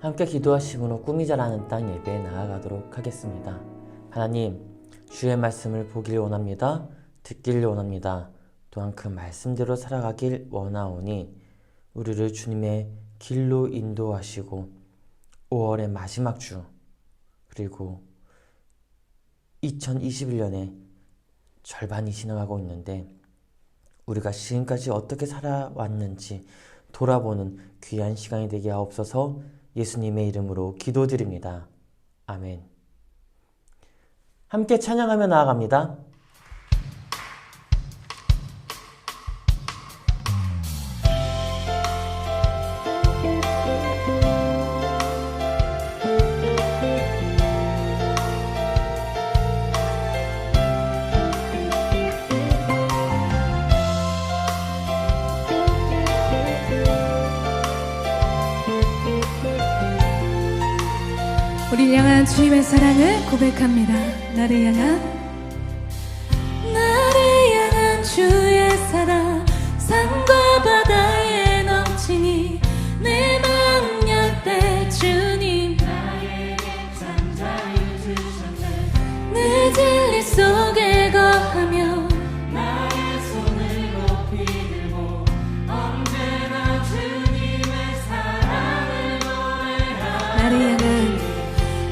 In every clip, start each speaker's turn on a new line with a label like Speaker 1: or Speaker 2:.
Speaker 1: 함께 기도하심으로 꿈이 자라는 땅 예배에 나아가도록 하겠습니다. 하나님, 주의 말씀을 보길 원합니다. 듣길 원합니다. 또한 그 말씀대로 살아가길 원하오니 우리를 주님의 길로 인도하시고 5월의 마지막 주 그리고 2021년의 절반이 지나가고 있는데 우리가 지금까지 어떻게 살아왔는지 돌아보는 귀한 시간이 되게 하옵소서. 예수님의 이름으로 기도드립니다. 아멘. 함께 찬양하며 나아갑니다.
Speaker 2: 우리를 향한 주님의 사랑을 고백합니다. 나를 향한 주의 사랑 산과 바다에 넘치니 내 마음 열 때 주님 나에게 참 자유 주셨네. 내 진리 속에 거하며 나의 손을 높이 들고 언제나 주님의 사랑을 노래하리.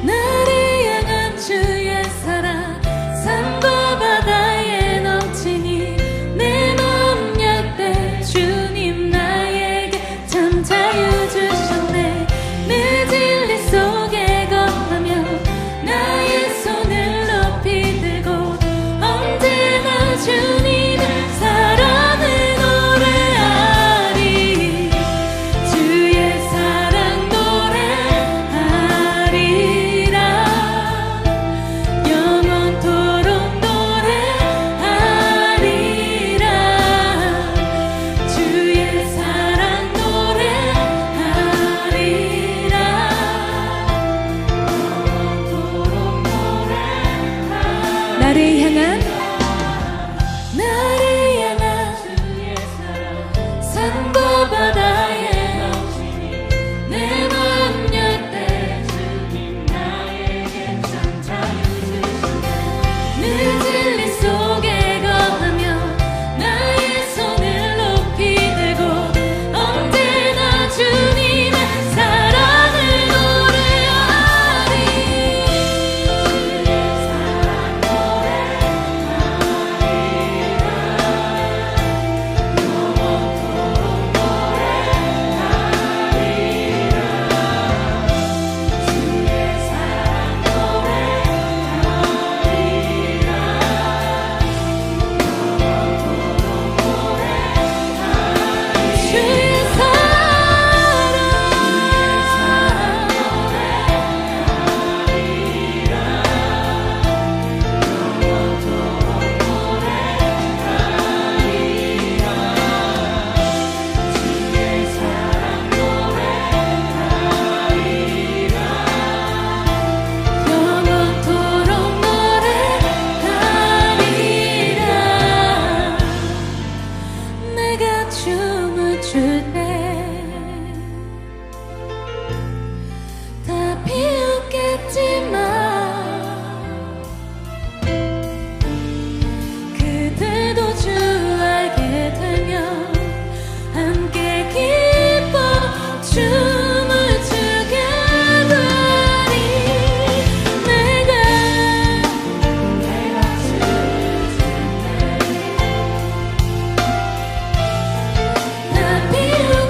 Speaker 2: 나를 향한 주의 사랑 산과 바다에 넘치니 내 마음 열 때 주님 나에게 참 자유 주셨네. 내 진리 속에 거하며 나의 손을 높이 들고 언제나 주님의 사랑을 노래하리. 주의 사랑 노래하리. 나를 향한 주의 사랑 산과 바다에 넘치니 내 마음 열 때 주님 나에게 참 자유 주셨네. 내 진리 속에 거하며 나의 손을 높이 들고 언제나 주님의 사랑을 노래하리. 주의 사랑 춤을 출 때 다 비웃겠지만 그대도 주 알게 되면 함께 기뻐 춤을 추게 되리. 내가 춤을 출 때 다 비웃겠지만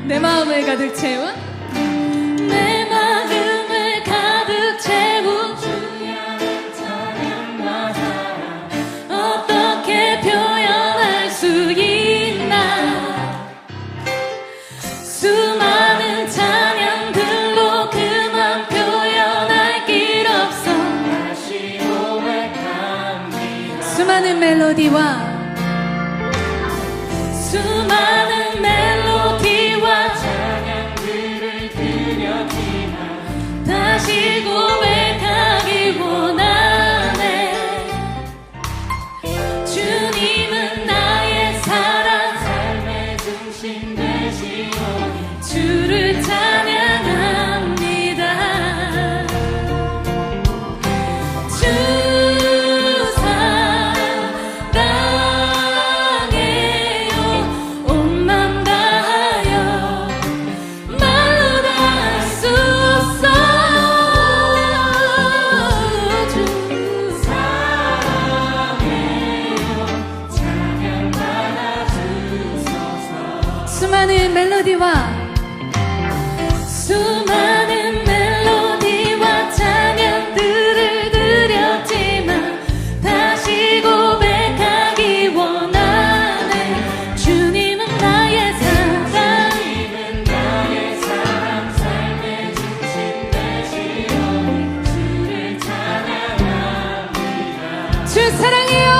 Speaker 2: 내 마음을 가득 채운 내 마음을 가득 채운 주의 찬양과 사랑 어떻게 표현할 수 있나 수많은 찬양들로 그만 표현할 길 없어 다시 고백합니다 수많은 멜로디와 수많은 멜로디와 찬양들을 드렸지만 다시 고백하기 원하네 주님은 나의 사랑 삶의 중심 되시오 주를 찬양합니다 주 수많은 멜로디와 찬양들을 드렸지만 다시 고백하기 원하네 주님은 나의 사랑 삶의 중심 되시오 주를 찬양합니다 주 사랑해요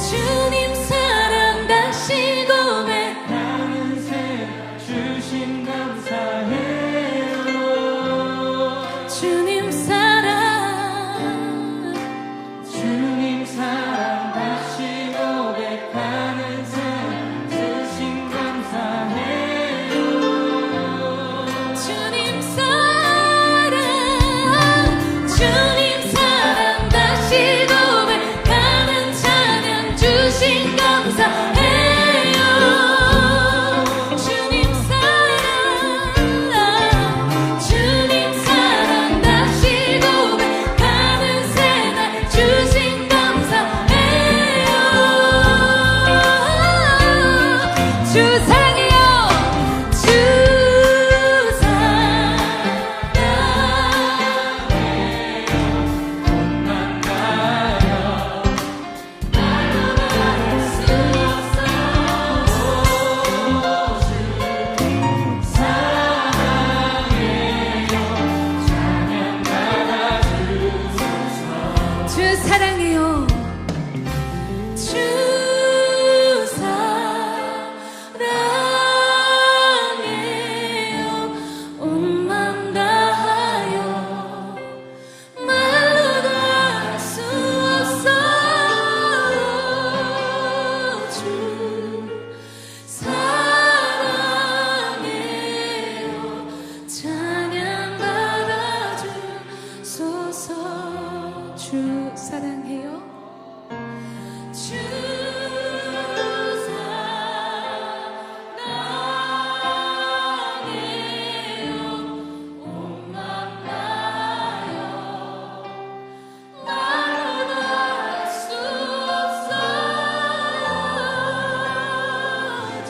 Speaker 2: 주님 사랑 다시 고백 나는 새 주심 감사해요 주님 사랑 다시 고백하는 새 주심 감사해요 주님 사랑 다시 고백하는 찬양 주신 감사해요 주님 사랑 다시 고백하는 새날 주신 감사해요 주 사랑해요 주 사랑해요 주 사랑해요 온맘 다하여 말로도 할 수 없어 주 사랑해요 찬양 받아주소서 주 사랑해요 주 사랑해요 온맘 다하여 말로도 할 수 없어 주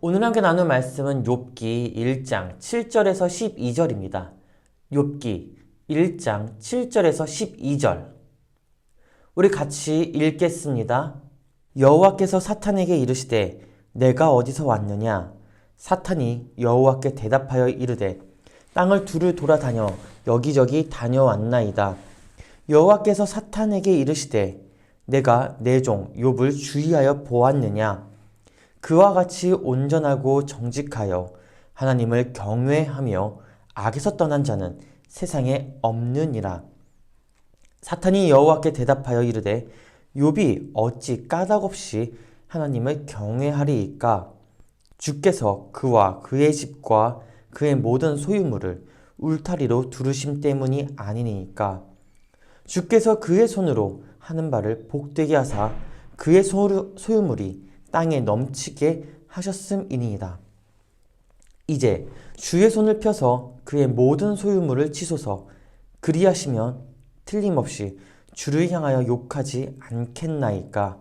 Speaker 1: 오늘 함께 나눌 말씀은 욥기 1장 7절에서 12절입니다. 욥기 1장 7절에서 12절. 우리 같이 읽겠습니다. 여호와께서 사탄에게 이르시되 내가 어디서 왔느냐? 사탄이 여호와께 대답하여 이르되 땅을 두루 돌아다녀 여기저기 다녀왔나이다. 여호와께서 사탄에게 이르시되 내가 내 종 욥을 주의하여 보았느냐? 그와 같이 온전하고 정직하여 하나님을 경외하며 악에서 떠난 자는 세상에 없느니라. 사탄이 여호와께 대답하여 이르되 욥이 어찌 까닭없이 하나님을 경외하리이까? 주께서 그와 그의 집과 그의 모든 소유물을 울타리로 두르심 때문이 아니니까. 주께서 그의 손으로 하는 바를 복되게 하사 그의 소유물이 땅에 넘치게 하셨음이니이다. 이제 주의 손을 펴서 그의 모든 소유물을 치소서. 그리하시면 틀림없이 주를 향하여 욕하지 않겠나이까.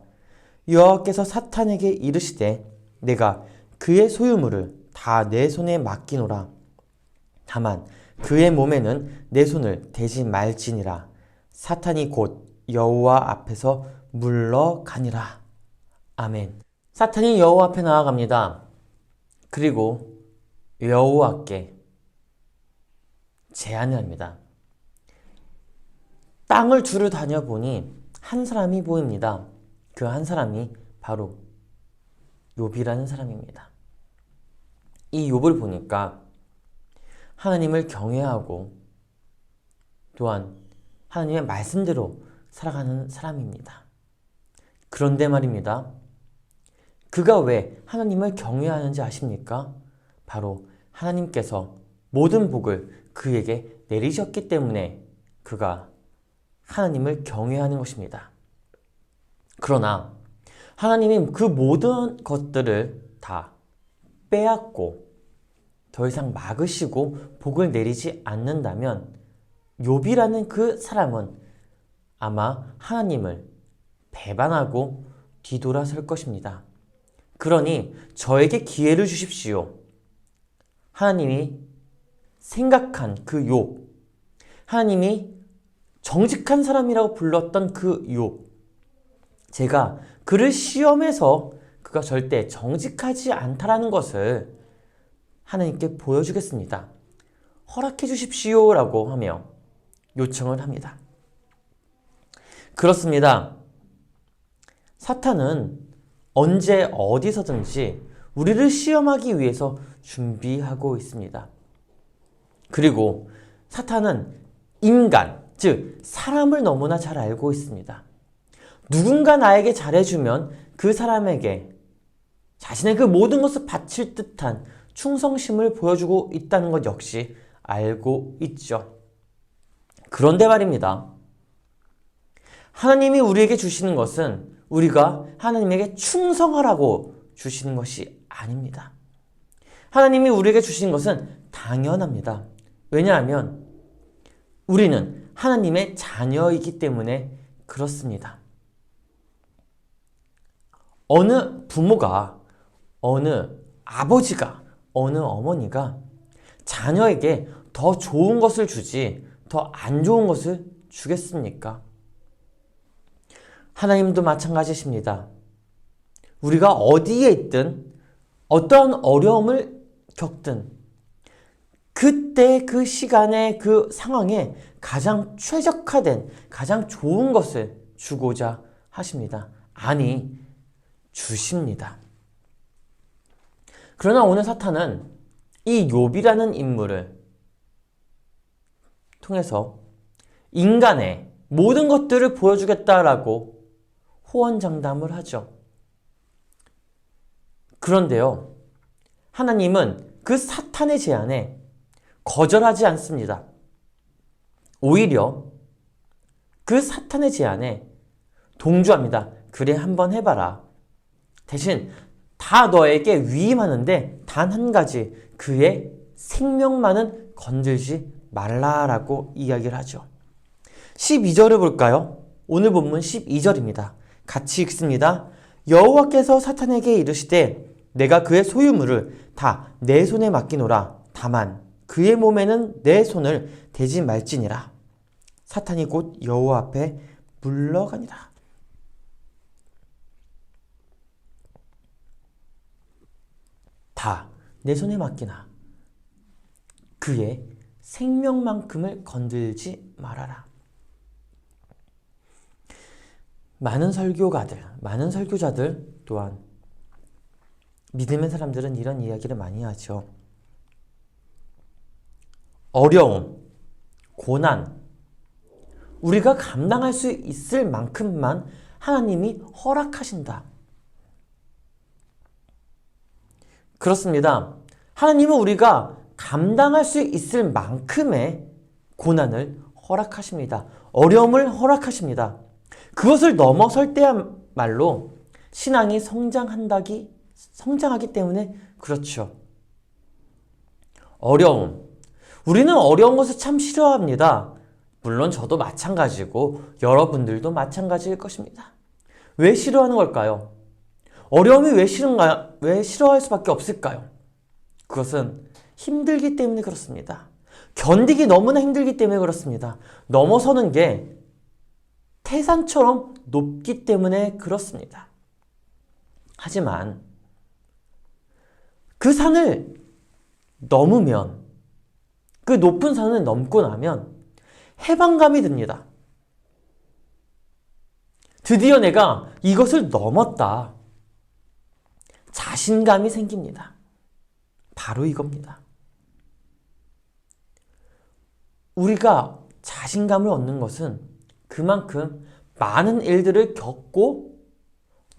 Speaker 1: 여호와께서 사탄에게 이르시되 내가 그의 소유물을 다 내 손에 맡기노라. 다만 그의 몸에는 내 손을 대지 말지니라. 사탄이 곧 여호와 앞에서 물러가니라. 아멘. 사탄이 여호와 앞에 나아갑니다. 그리고 여호와께 제안을 합니다. 땅을 두루 다녀보니 한 사람이 보입니다. 그 한 사람이 바로 욥이라는 사람입니다. 이 욥을 보니까 하나님을 경외하고 또한 하나님의 말씀대로 살아가는 사람입니다. 그런데 말입니다. 그가 왜 하나님을 경외하는지 아십니까? 바로 하나님께서 모든 복을 그에게 내리셨기 때문에 그가 하나님을 경외하는 것입니다. 그러나 하나님이 그 모든 것들을 다 빼앗고 더 이상 막으시고 복을 내리지 않는다면 욥이라는 그 사람은 아마 하나님을 배반하고 뒤돌아설 것입니다. 그러니 저에게 기회를 주십시오. 하나님이 생각한 그 욥, 하나님이 정직한 사람이라고 불렀던 그 욥, 제가 그를 시험해서 그가 절대 정직하지 않다라는 것을 하나님께 보여주겠습니다. 허락해 주십시오라고 하며 요청을 합니다. 그렇습니다. 사탄은 언제 어디서든지 우리를 시험하기 위해서 준비하고 있습니다. 그리고 사탄은 인간, 즉 사람을 너무나 잘 알고 있습니다. 누군가 나에게 잘해주면 그 사람에게 자신의 그 모든 것을 바칠 듯한 충성심을 보여주고 있다는 것 역시 알고 있죠. 그런데 말입니다. 하나님이 우리에게 주시는 것은 우리가 하나님에게 충성하라고 주시는 것이 아닙니다. 하나님이 우리에게 주시는 것은 당연합니다. 왜냐하면 우리는 하나님의 자녀이기 때문에 그렇습니다. 어느 부모가, 어느 아버지가, 어느 어머니가 자녀에게 더 좋은 것을 주지 더 안 좋은 것을 주겠습니까? 하나님도 마찬가지십니다. 우리가 어디에 있든 어떠한 어려움을 겪든 그때 그 시간에 그 상황에 가장 최적화된 가장 좋은 것을 주고자 하십니다. 아니, 주십니다. 그러나 오늘 사탄은 이 욥이라는 인물을 통해서 인간의 모든 것들을 보여주겠다라고 호언장담을 하죠. 그런데요, 하나님은 그 사탄의 제안에 거절하지 않습니다. 오히려 그 사탄의 제안에 동조합니다. 그래, 한번 해봐라. 대신 다 너에게 위임하는데 단 한 가지, 그의 생명만은 건들지 말라라고 이야기를 하죠. 12절을 볼까요? 오늘 본문 12절입니다. 같이 읽습니다. 여호와께서 사탄에게 이르시되 내가 그의 소유물을 다 내 손에 맡기노라. 다만 그의 몸에는 내 손을 대지 말지니라. 사탄이 곧 여호와 앞에 물러가니라. 다 내 손에 맡기나. 그의 생명만큼을 건들지 말아라. 많은 설교가들, 많은 설교자들 또한 믿음의 사람들은 이런 이야기를 많이 하죠. 어려움, 고난, 우리가 감당할 수 있을 만큼만 하나님이 허락하신다. 그렇습니다. 하나님은 우리가 감당할 수 있을 만큼의 고난을 허락하십니다. 어려움을 허락하십니다. 그것을 넘어설 때야말로 신앙이 성장하기 때문에 그렇죠. 어려움. 우리는 어려운 것을 참 싫어합니다. 물론 저도 마찬가지고 여러분들도 마찬가지일 것입니다. 왜 싫어하는 걸까요? 어려움이 왜 싫어할 수밖에 없을까요? 그것은 힘들기 때문에 그렇습니다. 견디기 너무나 힘들기 때문에 그렇습니다. 넘어서는 게 태산처럼 높기 때문에 그렇습니다. 하지만 그 산을 넘으면, 그 높은 산을 넘고 나면 해방감이 듭니다. 드디어 내가 이것을 넘었다. 자신감이 생깁니다. 바로 이겁니다. 우리가 자신감을 얻는 것은 그만큼 많은 일들을 겪고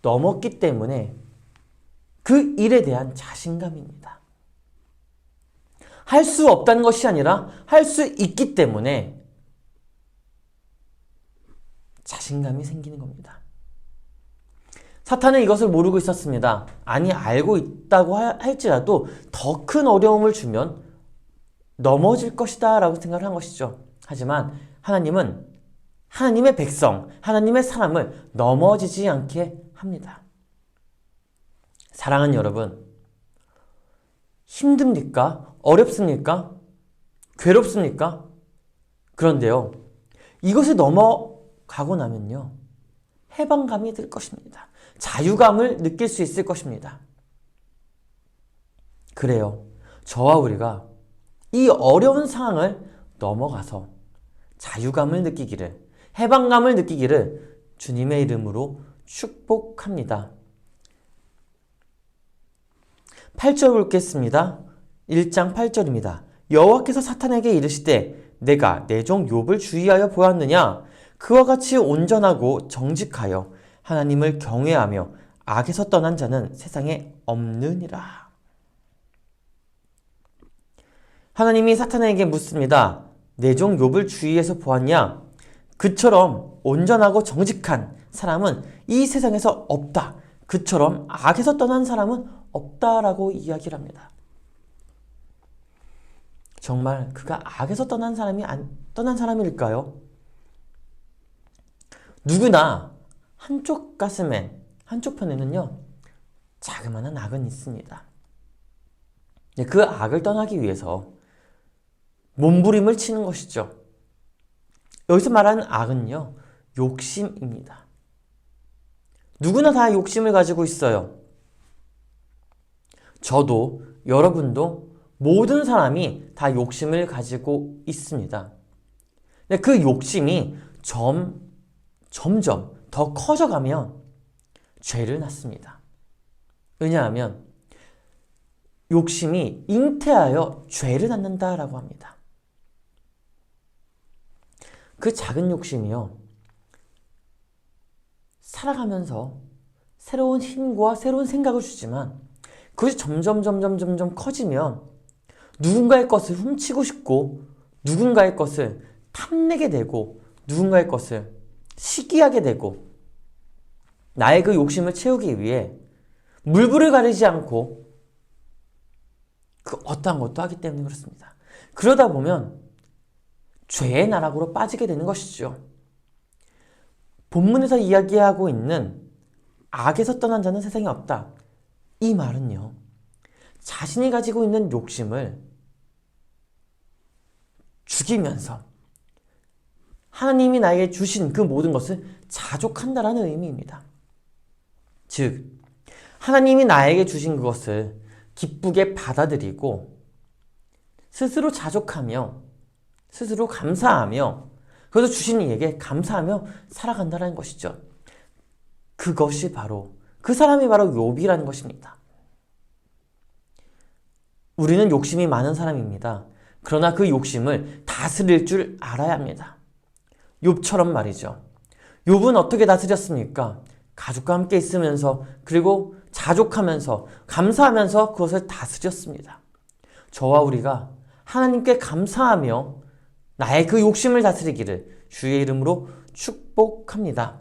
Speaker 1: 넘었기 때문에 그 일에 대한 자신감입니다. 할 수 없다는 것이 아니라 할 수 있기 때문에 자신감이 생기는 겁니다. 사탄은 이것을 모르고 있었습니다. 아니, 알고 있다고 할지라도 더 큰 어려움을 주면 넘어질 것이다 라고 생각을 한 것이죠. 하지만 하나님은 하나님의 백성, 하나님의 사람을 넘어지지 않게 합니다. 사랑하는 여러분, 힘듭니까? 어렵습니까? 괴롭습니까? 그런데요, 이것을 넘어가고 나면요, 해방감이 들 것입니다. 자유감을 느낄 수 있을 것입니다. 그래요, 저와 우리가 이 어려운 상황을 넘어가서 자유감을 느끼기를, 해방감을 느끼기를 주님의 이름으로 축복합니다. 8절 읽겠습니다. 1장 8절입니다. 여호와께서 사탄에게 이르시되 내가 내 종 욥을 주의하여 보았느냐? 그와 같이 온전하고 정직하여 하나님을 경외하며 악에서 떠난 자는 세상에 없느니라. 하나님이 사탄에게 묻습니다. 내 종 욥을 주위에서 보았냐? 그처럼 온전하고 정직한 사람은 이 세상에서 없다. 그처럼 악에서 떠난 사람은 없다라고 이야기를 합니다. 정말 그가 악에서 떠난 사람일까요? 누구나 한쪽 가슴에, 한쪽 편에는요, 자그마한 악은 있습니다. 그 악을 떠나기 위해서 몸부림을 치는 것이죠. 여기서 말하는 악은요, 욕심입니다. 누구나 다 욕심을 가지고 있어요. 저도, 여러분도, 모든 사람이 다 욕심을 가지고 있습니다. 근데 그 욕심이 점점 더 커져가면 죄를 낳습니다. 왜냐하면 욕심이 잉태하여 죄를 낳는다라고 합니다. 그 작은 욕심이요, 살아가면서 새로운 힘과 새로운 생각을 주지만 그것이 점점 커지면 누군가의 것을 훔치고 싶고, 누군가의 것을 탐내게 되고, 누군가의 것을 시기하게 되고, 나의 그 욕심을 채우기 위해 물불을 가리지 않고 그 어떠한 것도 하기 때문에 그렇습니다. 그러다 보면 죄의 나락으로 빠지게 되는 것이죠. 본문에서 이야기하고 있는 악에서 떠난 자는 세상에 없다. 이 말은요, 자신이 가지고 있는 욕심을 죽이면서 하나님이 나에게 주신 그 모든 것을 자족한다라는 의미입니다. 즉, 하나님이 나에게 주신 그것을 기쁘게 받아들이고 스스로 자족하며 스스로 감사하며, 그래서 주신 이에게 감사하며 살아간다는 것이죠. 그것이 바로, 그 사람이 바로 욥이라는 것입니다. 우리는 욕심이 많은 사람입니다. 그러나 그 욕심을 다스릴 줄 알아야 합니다. 욥처럼 말이죠. 욥은 어떻게 다스렸습니까? 가족과 함께 있으면서 그리고 자족하면서 감사하면서 그것을 다스렸습니다. 저와 우리가 하나님께 감사하며 나의 그 욕심을 다스리기를 주의 이름으로 축복합니다.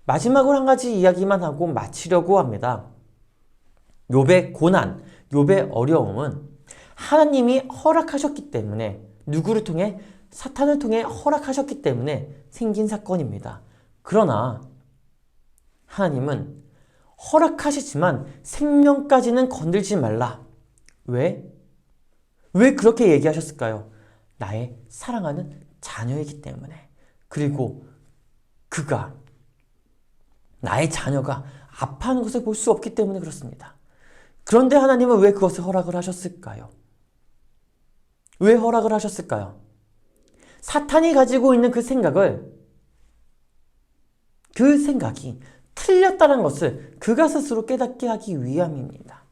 Speaker 1: 마지막으로 한 가지 이야기만 하고 마치려고 합니다. 욥의 고난, 욥의 어려움은 하나님이 허락하셨기 때문에 누구를 통해? 사탄을 통해 허락하셨기 때문에 생긴 사건입니다. 그러나 하나님은 허락하시지만 생명까지는 건들지 말라. 왜? 왜 그렇게 얘기하셨을까요? 나의 사랑하는 자녀이기 때문에. 그리고 그가 나의 자녀가 아파하는 것을 볼 수 없기 때문에 그렇습니다. 그런데 하나님은 왜 그것을 허락을 하셨을까요? 왜 허락을 하셨을까요? 사탄이 가지고 있는 그 생각이 틀렸다는 것을 그가 스스로 깨닫게 하기 위함입니다.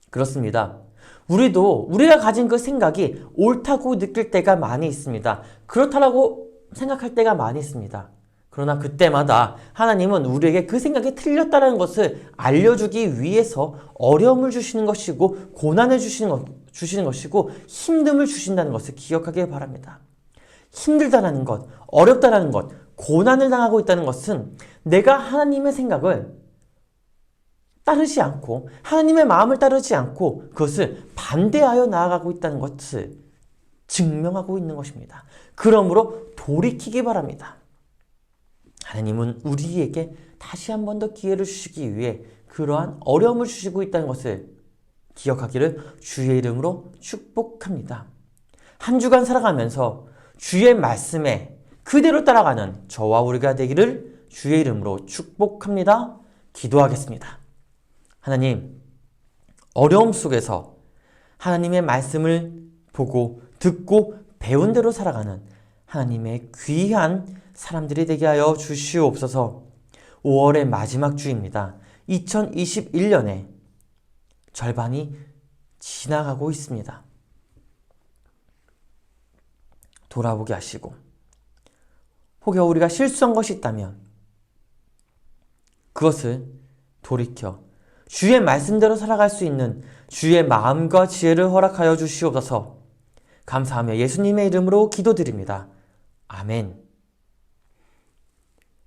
Speaker 1: 그렇습니다. 우리가 가진 그 생각이 옳다고 느낄 때가 많이 있습니다. 그렇다라고 생각할 때가 많이 있습니다. 그러나 그때마다 하나님은 우리에게 그 생각이 틀렸다는 것을 알려주기 위해서 어려움을 주시는 것이고 고난을 주시는 것이고 힘듦을 주신다는 것을 기억하길 바랍니다. 힘들다는 것, 어렵다는 것, 고난을 당하고 있다는 것은 내가 하나님의 생각을 따르지 않고 하나님의 마음을 따르지 않고 그것을 반대하여 나아가고 있다는 것을 증명하고 있는 것입니다. 그러므로 돌이키기 바랍니다. 하나님은 우리에게 다시 한 번 더 기회를 주시기 위해 그러한 어려움을 주시고 있다는 것을 기억하기를 주의 이름으로 축복합니다. 한 주간 살아가면서 주의 말씀에 그대로 따라가는 저와 우리가 되기를 주의 이름으로 축복합니다. 기도하겠습니다. 하나님, 어려움 속에서 하나님의 말씀을 보고 듣고 배운 대로 살아가는 하나님의 귀한 사람들이 되게 하여 주시옵소서. 5월의 마지막 주입니다. 2021년에 절반이 지나가고 있습니다. 돌아보게 하시고 혹여 우리가 실수한 것이 있다면 그것을 돌이켜 주의 말씀대로 살아갈 수 있는 주의 마음과 지혜를 허락하여 주시옵소서. 감사하며 예수님의 이름으로 기도드립니다. 아멘.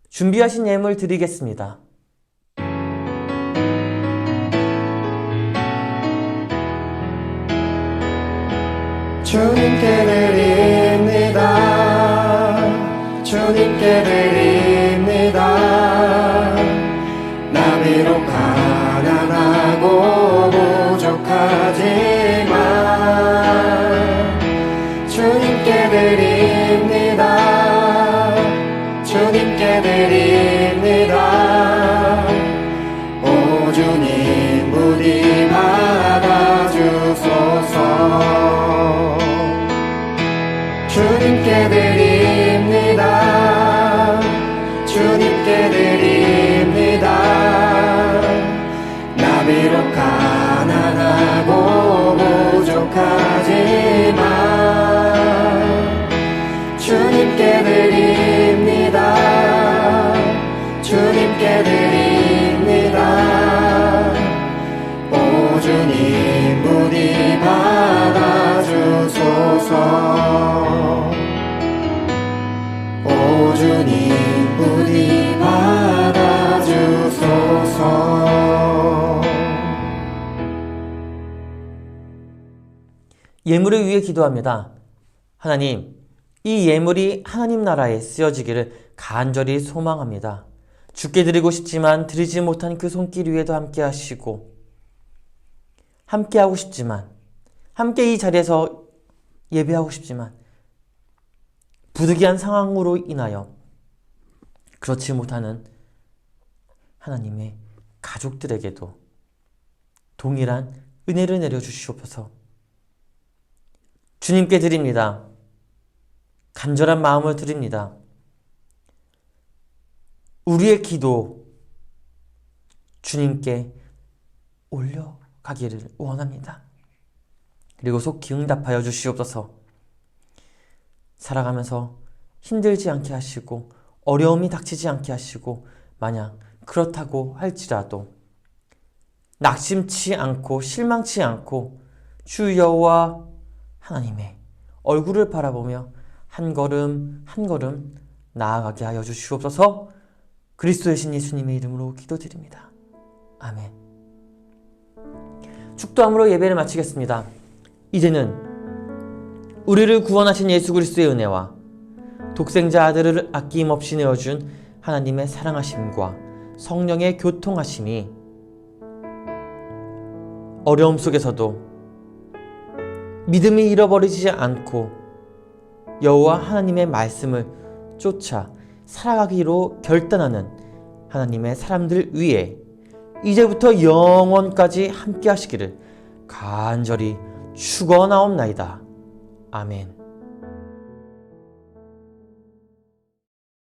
Speaker 1: 준비하신 예물 드리겠습니다.
Speaker 3: 주님께 드립니다. 주님께 드립니다. 나 비록 가난하고 부족하지만 주님께 드립니다. 주님께 드립니다. 오 주님 부디 받아주소서. 주님께 드립니다. 주님께 드립니다. 나 비록 가난하고 부족하지만 주님께 드립니다. 주님께 드립니다. 오 주님 부디 받아주소서. 오 주님 부디 받아주소서.
Speaker 1: 예물을 위해 기도합니다. 하나님, 이 예물이 하나님 나라에 쓰여지기를 간절히 소망합니다. 주께 드리고 싶지만 드리지 못한 그 손길 위에도 함께 하시고 함께 하고 싶지만 함께 이 자리에서 예배하고 싶지만 부득이한 상황으로 인하여 그렇지 못하는 하나님의 가족들에게도 동일한 은혜를 내려주시옵소서. 주님께 드립니다. 간절한 마음을 드립니다. 우리의 기도 주님께 올려가기를 원합니다. 그리고 속히 응답하여 주시옵소서. 살아가면서 힘들지 않게 하시고 어려움이 닥치지 않게 하시고 만약 그렇다고 할지라도 낙심치 않고 실망치 않고 주 여호와 하나님의 얼굴을 바라보며 한 걸음 한 걸음 나아가게 하여 주시옵소서. 그리스도의 신 예수님의 이름으로 기도드립니다. 아멘. 축도함으로 예배를 마치겠습니다. 이제는 우리를 구원하신 예수 그리스도의 은혜와 독생자 아들을 아낌없이 내어준 하나님의 사랑하심과 성령의 교통하심이 어려움 속에서도 믿음이 잃어버리지 않고 여호와 하나님의 말씀을 쫓아 살아가기로 결단하는 하나님의 사람들 위에 이제부터 영원까지 함께 하시기를 간절히 축원하옵나이다. 아멘.